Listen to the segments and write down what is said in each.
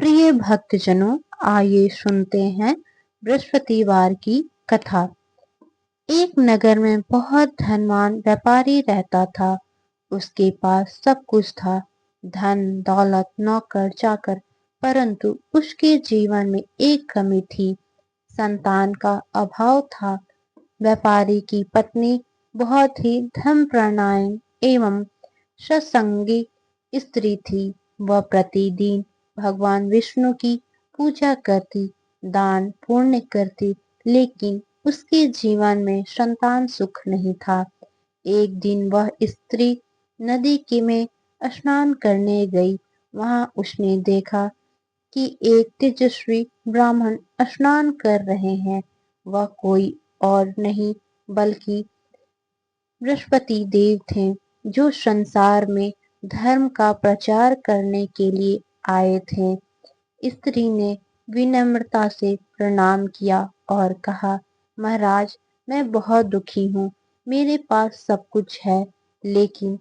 प्रिय भक्तजनों, आइए सुनते हैं बृहस्पतिवार की कथा। एक नगर में बहुत धनवान व्यापारी रहता था। उसके पास सब कुछ था, धन दौलत नौकर चाकर, परंतु उसके जीवन में एक कमी थी, संतान का अभाव था। व्यापारी की पत्नी बहुत ही धर्मपरायण एवं सत्संगी स्त्री थी। वह प्रतिदिन भगवान विष्णु की पूजा करती, दान पुण्य करती, लेकिन उसके जीवन में संतान सुख नहीं था। एक दिन वह स्त्री नदी के में स्नान करने गई। वहां उसने देखा कि एक तेजस्वी ब्राह्मण स्नान कर रहे हैं। वह कोई और नहीं बल्कि बृहस्पति देव थे, जो संसार में धर्म का प्रचार करने के लिए आए थे। स्त्री ने विनम्रता से प्रणाम किया और कहा, महाराज, मैं बहुत दुखी हूँ। मेरे पास सब कुछ है, लेकिन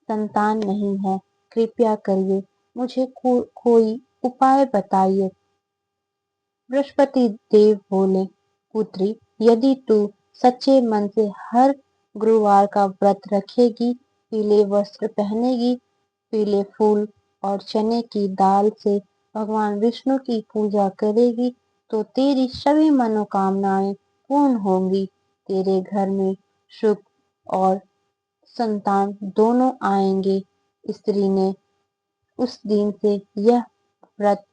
संतान नहीं है। कृपया करिए, मुझे कोई उपाय बताइए। बृहस्पति देव बोले, पुत्री, यदि तू सच्चे मन से हर गुरुवार का व्रत रखेगी, पीले वस्त्र पहनेगी, पीले फूल और चने की दाल से भगवान विष्णु की पूजा करेगी, तो तेरी सभी मनोकामनाएं पूर्ण होंगी। तेरे घर में सुख और संतान दोनों आएंगे। स्त्री ने उस दिन से यह व्रत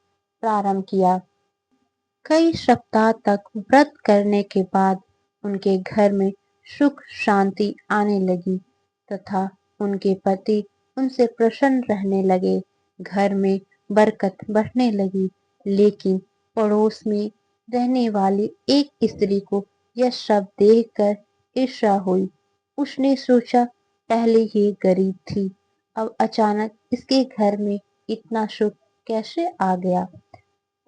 प्रारंभ किया। कई सप्ताह तक व्रत करने के बाद उनके घर में सुख शांति आने लगी तथा उनके पति उनसे प्रसन्न रहने लगे। घर में बरकत बढ़ने लगी। लेकिन पड़ोस में रहने वाली एक स्त्री को यह सब देखकर ईर्ष्या हुई। उसने सोचा, पहले ही गरीब थी, अब अचानक इसके घर में इतना सुख कैसे आ गया।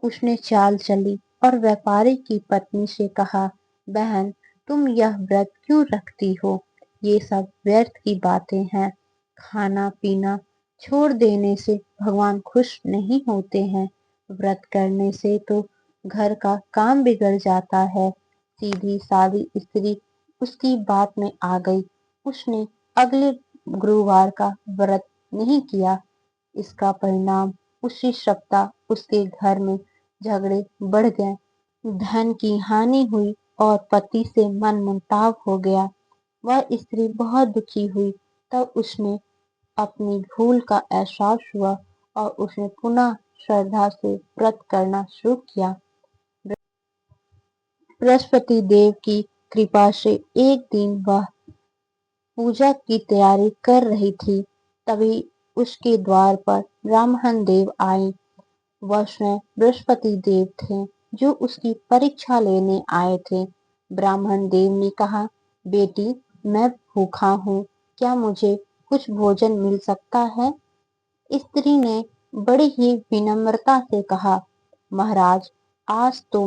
उसने चाल चली और व्यापारी की पत्नी से कहा, बहन, तुम यह व्रत क्यों रखती हो? ये सब व्यर्थ की बातें हैं। खाना पीना छोड़ देने से भगवान खुश नहीं होते हैं। व्रत करने से तो घर का काम बिगड़ जाता है। सीधी सादी स्त्री उसकी बात में आ गई। उसने अगले गुरुवार का व्रत नहीं किया। इसका परिणाम उसी सप्ताह उसके घर में झगड़े बढ़ गए, धन की हानि हुई और पति से मनमुटाव हो गया। वह स्त्री बहुत दुखी हुई। तब उसने अपनी भूल का एहसास हुआ और उसने पुनः श्रद्धा से व्रत करना शुरू किया। बृहस्पति देव की कृपा से एक दिन वह पूजा की तैयारी कर रही थी। तभी उसके द्वार पर ब्राह्मण देव आए। वह स्वयं बृहस्पति देव थे, जो उसकी परीक्षा लेने आए थे। ब्राह्मण देव ने कहा, बेटी, मैं भूखा हूँ, क्या मुझे कुछ भोजन मिल सकता है? स्त्री ने बड़ी ही विनम्रता से कहा, महाराज, आज तो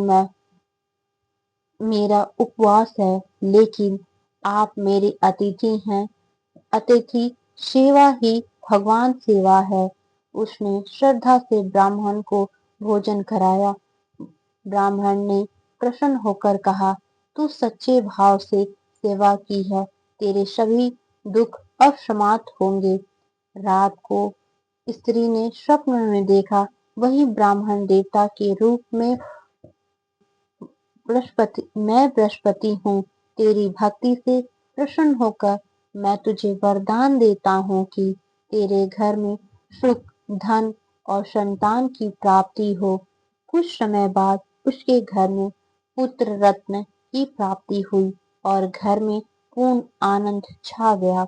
मेरा उपवास है, लेकिन आप मेरे अतिथि हैं। अतिथि सेवा ही भगवान सेवा है। उसने श्रद्धा से ब्राह्मण को भोजन कराया। ब्राह्मण ने प्रसन्न होकर कहा, तू सच्चे भाव से सेवा की है, तेरे सभी दुख अब समाप्त होंगे। रात को स्त्री ने स्वप्न में देखा, वही ब्राह्मण देवता के रूप में मैं बृहस्पति हूँ। तेरी भक्ति से प्रसन्न होकर मैं तुझे वरदान देता हूँ कि तेरे घर में सुख, धन और संतान की प्राप्ति हो। कुछ समय बाद उसके घर में पुत्र रत्न की प्राप्ति हुई और घर में पूर्ण आनंद छा गया।